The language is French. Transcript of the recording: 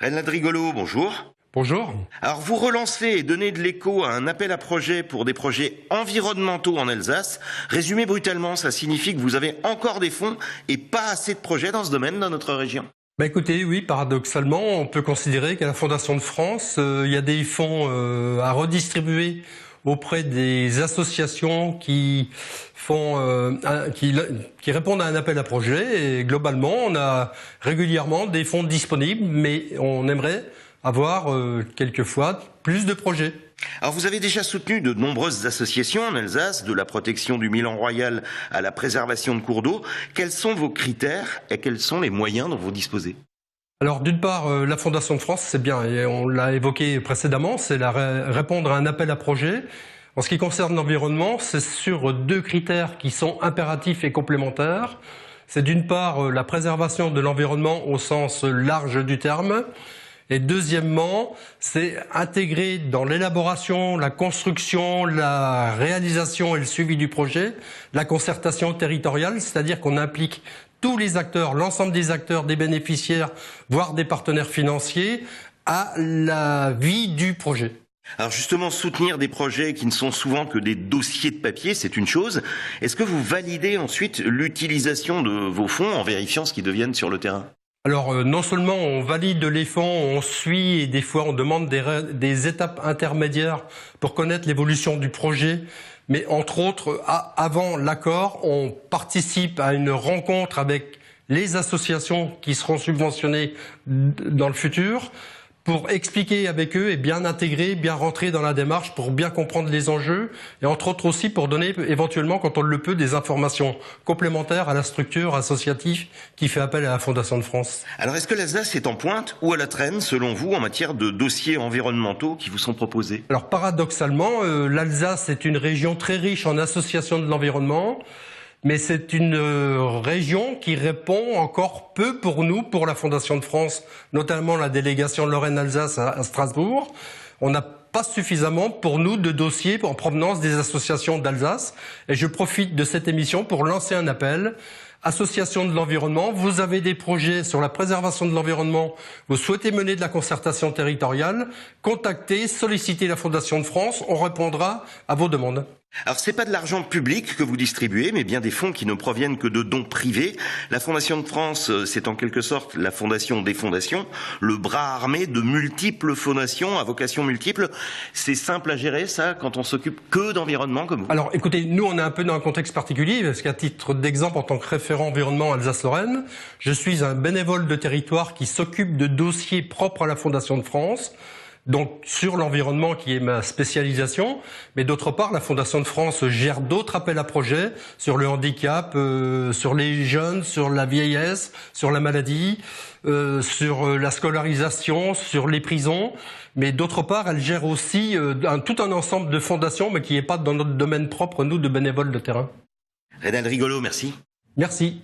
Reynald Rigolo, bonjour. Bonjour. Alors vous relancez et donnez de l'écho à un appel à projet pour des projets environnementaux en Alsace. Résumé brutalement, ça signifie que vous avez encore des fonds et pas assez de projets dans ce domaine dans notre région. Écoutez, oui, paradoxalement, on peut considérer qu'à la Fondation de France, il y a des fonds à redistribuer auprès des associations qui répondent à un appel à projet. Et globalement, on a régulièrement des fonds disponibles, mais on aimerait avoir quelquefois plus de projets. Alors vous avez déjà soutenu de nombreuses associations en Alsace, de la protection du Milan royal à la préservation de cours d'eau. Quels sont vos critères et quels sont les moyens dont vous disposez ? Alors d'une part, la Fondation de France, c'est bien, et on l'a évoqué précédemment, c'est répondre à un appel à projet. En ce qui concerne l'environnement, c'est sur deux critères qui sont impératifs et complémentaires. C'est d'une part la préservation de l'environnement au sens large du terme, et deuxièmement, c'est intégrer dans l'élaboration, la construction, la réalisation et le suivi du projet, la concertation territoriale, c'est-à-dire qu'on implique tous les acteurs, l'ensemble des acteurs, des bénéficiaires, voire des partenaires financiers, à la vie du projet. Alors justement, soutenir des projets qui ne sont souvent que des dossiers de papier, c'est une chose. Est-ce que vous validez ensuite l'utilisation de vos fonds en vérifiant ce qu'ils deviennent sur le terrain ? Alors non seulement on valide les fonds, on suit et des fois on demande des étapes intermédiaires pour connaître l'évolution du projet, mais entre autres, avant l'accord, on participe à une rencontre avec les associations qui seront subventionnées dans le futur pour expliquer avec eux et bien intégrer, bien rentrer dans la démarche pour bien comprendre les enjeux et entre autres aussi pour donner éventuellement, quand on le peut, des informations complémentaires à la structure associative qui fait appel à la Fondation de France. Alors est-ce que l'Alsace est en pointe ou à la traîne selon vous en matière de dossiers environnementaux qui vous sont proposés ? Alors paradoxalement, l'Alsace est une région très riche en associations de l'environnement. Mais c'est une région qui répond encore peu pour nous, pour la Fondation de France, notamment la délégation Lorraine-Alsace à Strasbourg. On n'a pas suffisamment pour nous de dossiers en provenance des associations d'Alsace. Et je profite de cette émission pour lancer un appel. Association de l'environnement, vous avez des projets sur la préservation de l'environnement, vous souhaitez mener de la concertation territoriale, contactez, sollicitez la Fondation de France, on répondra à vos demandes. Alors c'est pas de l'argent public que vous distribuez, mais bien des fonds qui ne proviennent que de dons privés. La Fondation de France, c'est en quelque sorte la fondation des fondations, le bras armé de multiples fondations à vocation multiple. C'est simple à gérer ça quand on s'occupe que d'environnement comme vous ? Alors écoutez, nous on est un peu dans un contexte particulier, parce qu'à titre d'exemple, en tant que référent environnement Alsace-Lorraine, je suis un bénévole de territoire qui s'occupe de dossiers propres à la Fondation de France. Donc sur l'environnement qui est ma spécialisation, mais d'autre part la Fondation de France gère d'autres appels à projets sur le handicap, sur les jeunes, sur la vieillesse, sur la maladie, sur la scolarisation, sur les prisons, mais d'autre part elle gère aussi tout un ensemble de fondations, mais qui n'est pas dans notre domaine propre, nous, de bénévoles de terrain. Reynald Rigolo, merci. Merci.